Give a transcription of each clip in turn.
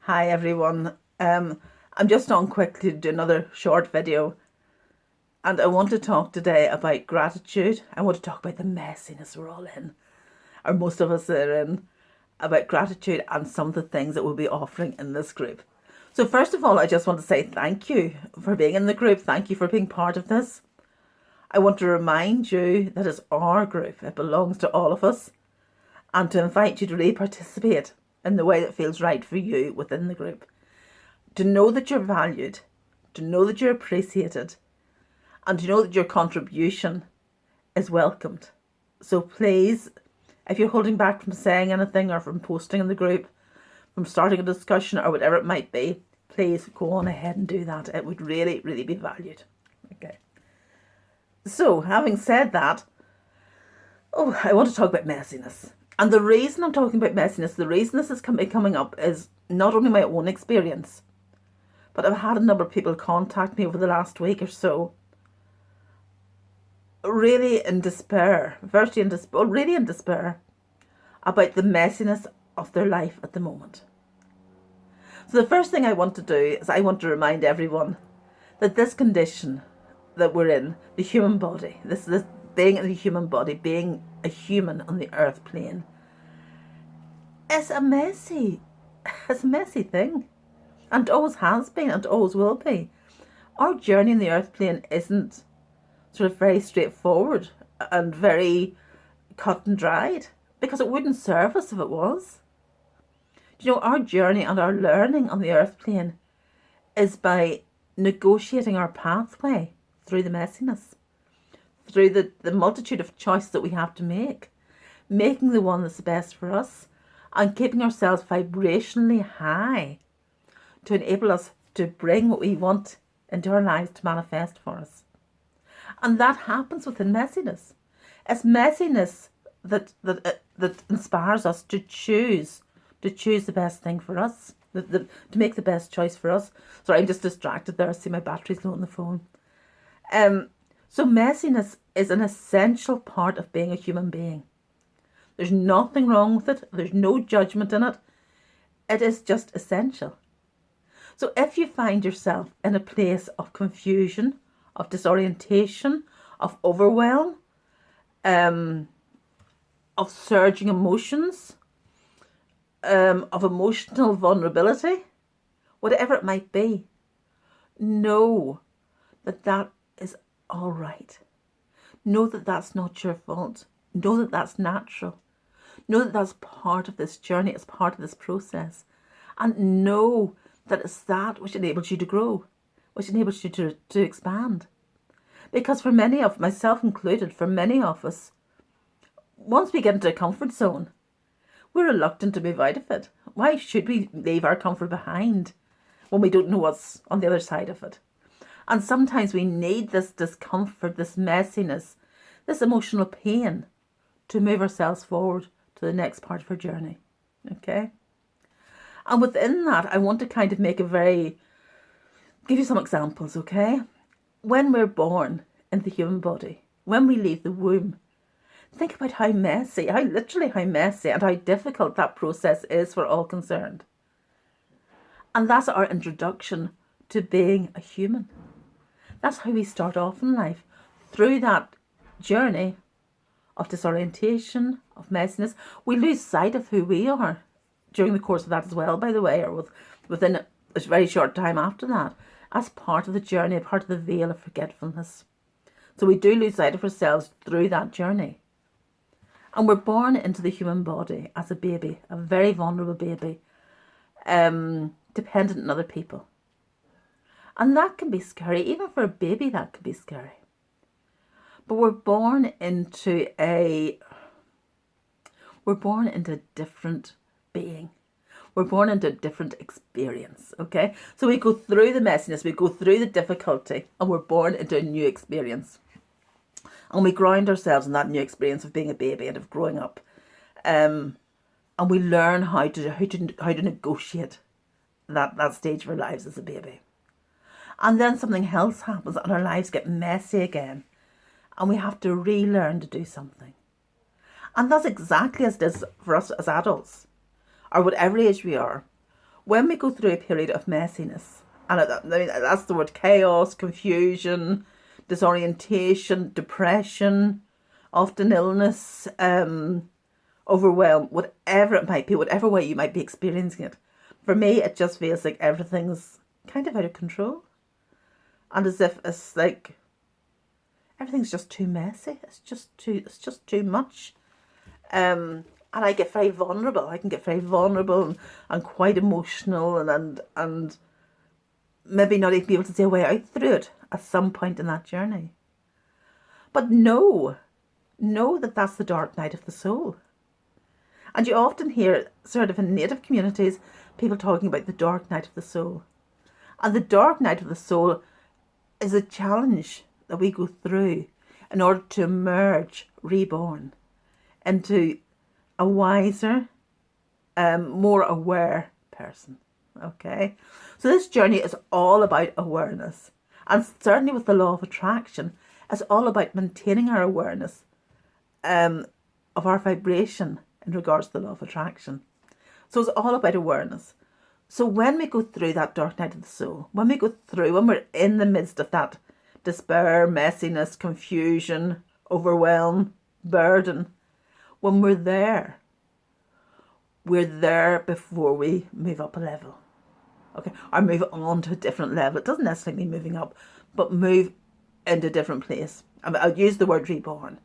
Hi everyone. I'm just on quickly to do another short video, and I want to talk today about gratitude. I want to talk about the messiness we're all in, or most of us are in, about gratitude and some of the things that we'll be offering in this group. So first of all, I just want to say thank you for being in the group. Thank you for being part of this. I want to remind you that it's our group. It belongs to all of us, and to invite you to really participate in the way that feels right for you within the group. To know that you're valued, to know that you're appreciated, and to know that your contribution is welcomed. So please, if you're holding back from saying anything or from posting in the group, from starting a discussion or whatever it might be, please go on ahead and do that. It would really, really be valued. Okay. So, having said that, I want to talk about messiness. And the reason I'm talking about messiness, the reason this is coming up is not only my own experience, but I've had a number of people contact me over the last week or so, really in despair, really in despair about the messiness of their life at the moment. So the first thing I want to do is I want to remind everyone that this condition that we're in, the human body, this being in the human body, being a human on the earth plane, is a messy thing, and always has been and always will be. Our journey in the earth plane isn't sort of very straightforward and very cut and dried, because it wouldn't serve us if it was. You know, our journey and our learning on the earth plane is by negotiating our pathway through the messiness, through the multitude of choices that we have to make, making the one that's the best for us, and keeping ourselves vibrationally high to enable us to bring what we want into our lives to manifest for us. And that happens within messiness. It's messiness that inspires us to choose the best thing for us, to make the best choice for us. Sorry, I'm just distracted there. I see my battery's low on the phone. So messiness is an essential part of being a human being. There's nothing wrong with it. There's no judgment in it. It is just essential. So if you find yourself in a place of confusion, of disorientation, of overwhelm, of surging emotions, of emotional vulnerability, whatever it might be, know that that is all right. Know that that's not your fault. Know that that's natural. Know that that's part of this journey. It's part of this process. And know that it's that which enables you to grow, which enables you to expand. Because for many of, myself included, for many of us, once we get into a comfort zone, we're reluctant to move out of it. Why should we leave our comfort behind when we don't know what's on the other side of it? And sometimes we need this discomfort, this messiness, this emotional pain to move ourselves forward to the next part of our journey. Okay? And within that, I want to kind of give you some examples, okay? When we're born in the human body, when we leave the womb, think about how messy and how difficult that process is for all concerned. And that's our introduction to being a human. That's how we start off in life, through that journey of disorientation, of messiness. We lose sight of who we are during the course of that as well, by the way, or within a very short time after that, as part of the journey, part of the veil of forgetfulness. So we do lose sight of ourselves through that journey. And we're born into the human body as a baby, a very vulnerable baby, dependent on other people. And that can be scary. Even for a baby, that can be scary. But we're born into a different being. We're born into a different experience, okay? So we go through the messiness, we go through the difficulty, and we're born into a new experience. And we ground ourselves in that new experience of being a baby and of growing up. And we learn how to negotiate that stage of our lives as a baby. And then something else happens and our lives get messy again. And we have to relearn to do something. And that's exactly as it is for us as adults, or whatever age we are. when we go through a period of messiness, and I mean, that's the word: chaos, confusion, disorientation, depression, often illness, overwhelm, whatever it might be, whatever way you might be experiencing it. For me, it just feels like everything's kind of out of control. And as if it's like everything's just too messy. It's just too much. And I get very vulnerable. I can get very vulnerable and quite emotional and maybe not even be able to see a way out through it at some point in that journey. But know that that's the dark night of the soul. And you often hear, sort of in native communities, people talking about the dark night of the soul. And the dark night of the soul is a challenge that we go through in order to emerge reborn into a wiser, more aware person. Okay? So this journey is all about awareness. And certainly with the law of attraction, it's all about maintaining our awareness of our vibration in regards to the law of attraction. So it's all about awareness. So when we go through that dark night of the soul, when we're in the midst of that despair, messiness, confusion, overwhelm, burden, when we're there before we move up a level. Okay, or move on to a different level. It doesn't necessarily mean moving up, but move into a different place. I mean, I'll use the word reborn,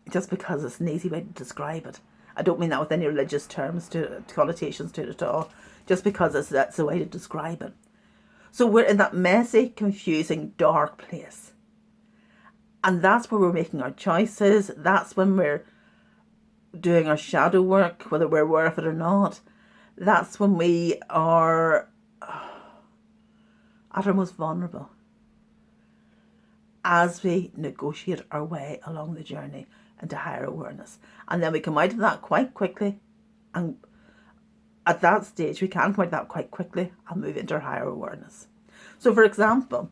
just because it's an easy way to describe it. I don't mean that with any religious terms, connotations to it at all. Just because that's the way to describe it. So we're in that messy, confusing, dark place. And that's where we're making our choices. That's when we're doing our shadow work, whether we're aware of it or not. That's when we are at our most vulnerable as we negotiate our way along the journey into higher awareness. And then we come out of that quite quickly. And at that stage, we can come out of that quite quickly and move into our higher awareness. So, for example,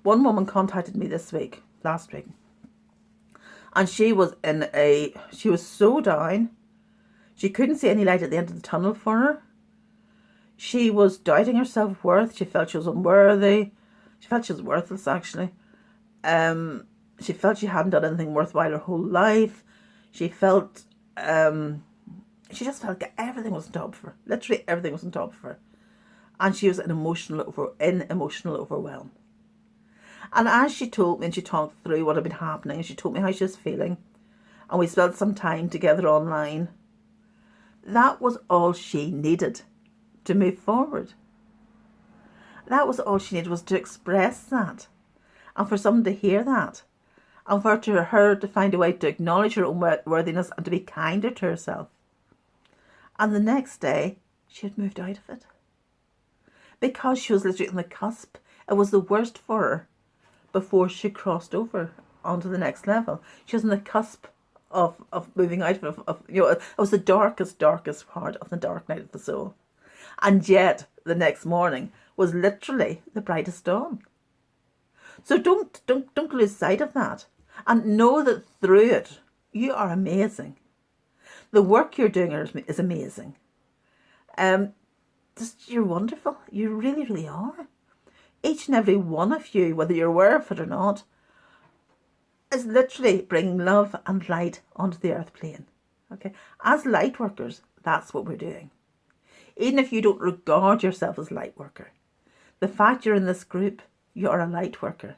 one woman contacted me last week, and she was so down. She couldn't see any light at the end of the tunnel for her. She was doubting her self-worth. She felt she was unworthy. She felt she was worthless, actually. She felt she hadn't done anything worthwhile her whole life. She felt, she just felt like everything was on top of her. Literally everything was on top of her. And she was in emotional overwhelm. And as she told me, and she talked through what had been happening, and she told me how she was feeling, and we spent some time together online, that was all she needed to move forward. That was all she needed, was to express that. And for someone to hear that. And for her to find a way to acknowledge her own worthiness and to be kinder to herself. And the next day, she had moved out of it. Because she was literally on the cusp. It was the worst for her before she crossed over onto the next level. She was on the cusp of moving out of it was the darkest part of the dark night of the soul. And yet, the next morning was literally the brightest dawn. So don't lose sight of that. And know that through it, you are amazing. The work you're doing is amazing. You're wonderful. You really, really are. Each and every one of you, whether you're aware of it or not, is literally bringing love and light onto the earth plane. Okay? As light workers, that's what we're doing. Even if you don't regard yourself as a light worker, the fact you're in this group, you are a light worker.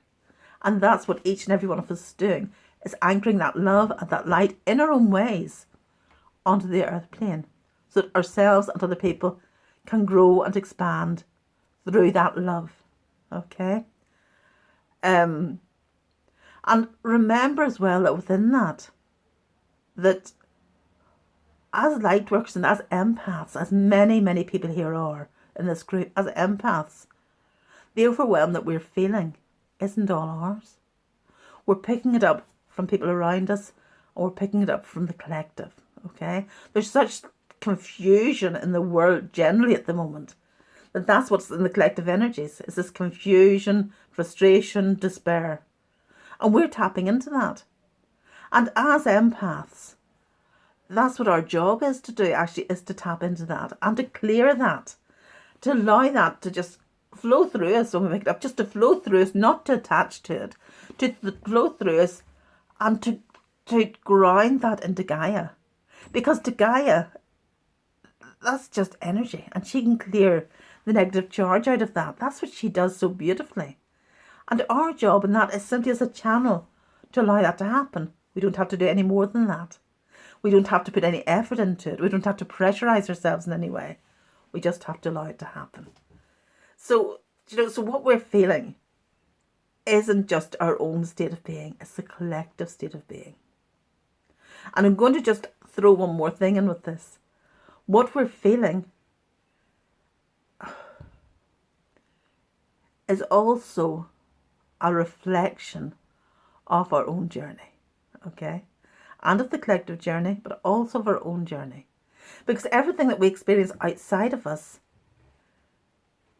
And that's what each and every one of us is doing, is anchoring that love and that light in our own ways onto the earth plane, so that ourselves and other people can grow and expand through that love. Okay? And remember as well that within that as light workers and as empaths, as many, many people here are in this group, as empaths, the overwhelm that we're feeling isn't all ours. We're picking it up from people around us, and we're picking it up from the collective. Okay? There's such confusion in the world generally at the moment that's what's in the collective energies, is this confusion, frustration, despair. And we're tapping into that. And as empaths, that's what our job is to do, actually, is to tap into that and to clear that to allow that to just flow through us when we make it up, just to flow through us, not to attach to it, to flow through us, and to ground that into Gaia. Because to Gaia, that's just energy, and she can clear the negative charge out of that. That's what she does so beautifully. And our job in that is simply as a channel to allow that to happen. We don't have to do any more than that. We don't have to put any effort into it. We don't have to pressurize ourselves in any way. We just have to allow it to happen. So, so what we're feeling isn't just our own state of being. It's the collective state of being. And I'm going to just throw one more thing in with this. What we're feeling is also a reflection of our own journey, okay? And of the collective journey, but also of our own journey. Because everything that we experience outside of us,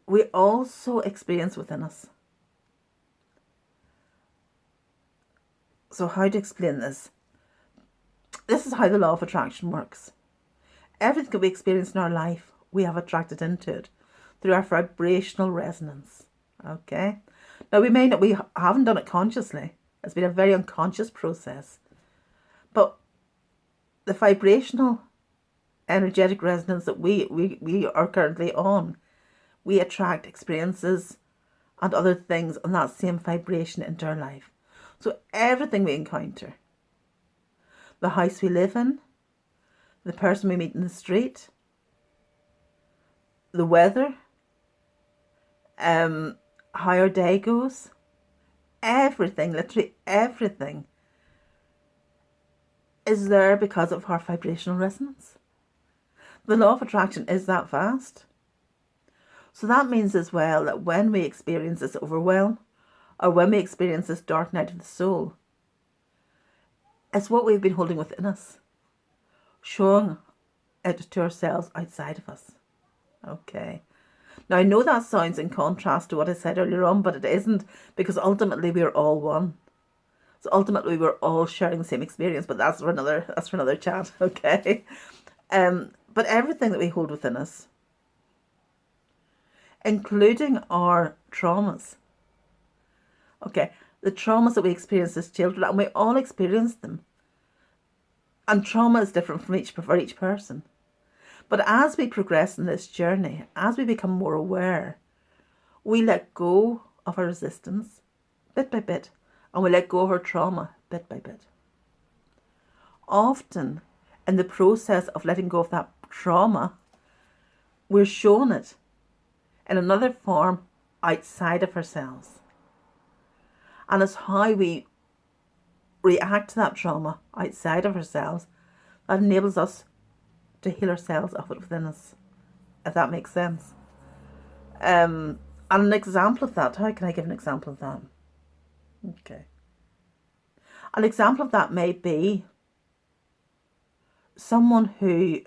we also experience within us. So how to explain this? This is how the law of attraction works. Everything that we experience in our life, we have attracted into it through our vibrational resonance. Okay? Now, we haven't done it consciously. It's been a very unconscious process. But the vibrational energetic resonance that we are currently on, we attract experiences and other things on that same vibration into our life. So everything we encounter, the house we live in, the person we meet in the street, the weather, how our day goes, everything, literally everything, is there because of our vibrational resonance. The law of attraction is that vast. So that means as well that when we experience this overwhelm, or when we experience this dark night of the soul, it's what we've been holding within us, showing it to ourselves outside of us. Okay. Now, I know that sounds in contrast to what I said earlier on, but it isn't, because ultimately we are all one. So ultimately we're all sharing the same experience, but that's for another chat, okay? But everything that we hold within us, including our traumas, okay, the traumas that we experience as children, and we all experience them. And trauma is different for each person. But as we progress in this journey, as we become more aware, we let go of our resistance bit by bit, and we let go of our trauma bit by bit. Often, in the process of letting go of that trauma, we're shown it in another form outside of ourselves. And it's how we react to that trauma outside of ourselves that enables us to heal ourselves of it within us, if that makes sense. And an example of that, how can I give an example of that? Okay. An example of that may be someone who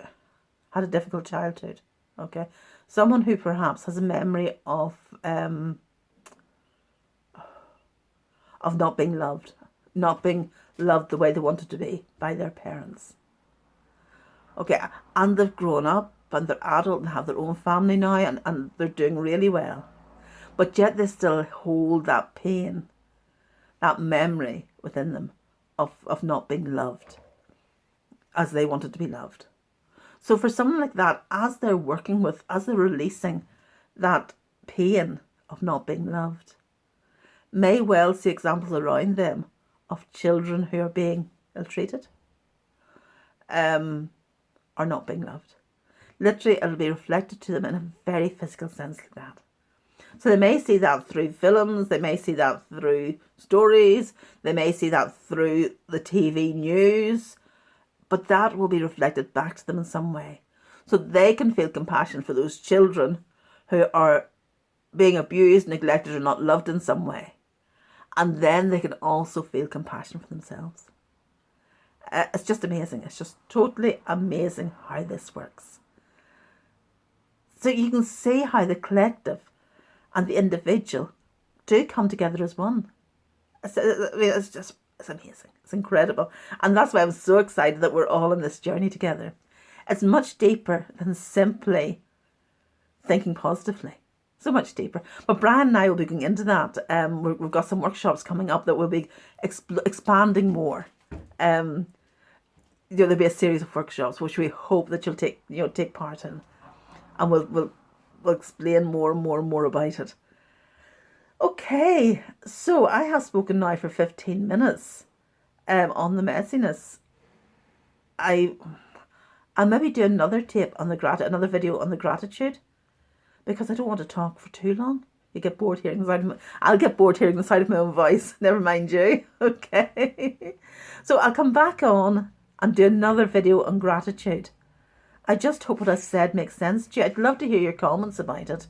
had a difficult childhood, okay? Someone who perhaps has a memory of not being loved the way they wanted to be by their parents. Okay, and they've grown up and they're adult and have their own family now, and they're doing really well. But yet they still hold that pain, that memory within them of not being loved as they wanted to be loved. So for someone like that, as they're releasing that pain of not being loved, may well see examples around them of children who are being ill-treated, or not being loved. Literally, it'll be reflected to them in a very physical sense like that. So they may see that through films, they may see that through stories, they may see that through the TV news, but that will be reflected back to them in some way. So they can feel compassion for those children who are being abused, neglected, or not loved in some way. And then they can also feel compassion for themselves. It's just amazing. It's just totally amazing how this works. So you can see how the collective and the individual do come together as one. It's amazing. It's incredible. And that's why I'm so excited that we're all on this journey together. It's much deeper than simply thinking positively. So much deeper. But Brian and I will be going into that. We've got some workshops coming up that will be expanding more. There'll be a series of workshops which we hope that you'll take part in, and we'll explain more and more and more about it. Okay, so I have spoken now for 15 minutes on the messiness. I'll maybe do another tape on another video on the gratitude, because I don't want to talk for too long. You get bored hearing the sound of I'll get bored hearing the sound of my own voice. Never mind you. Okay. So I'll come back on and do another video on gratitude. I just hope what I said makes sense to you. I'd love to hear your comments about it.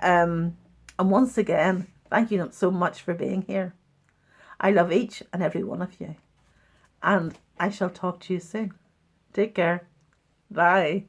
And once again, thank you so much for being here. I love each and every one of you. And I shall talk to you soon. Take care. Bye.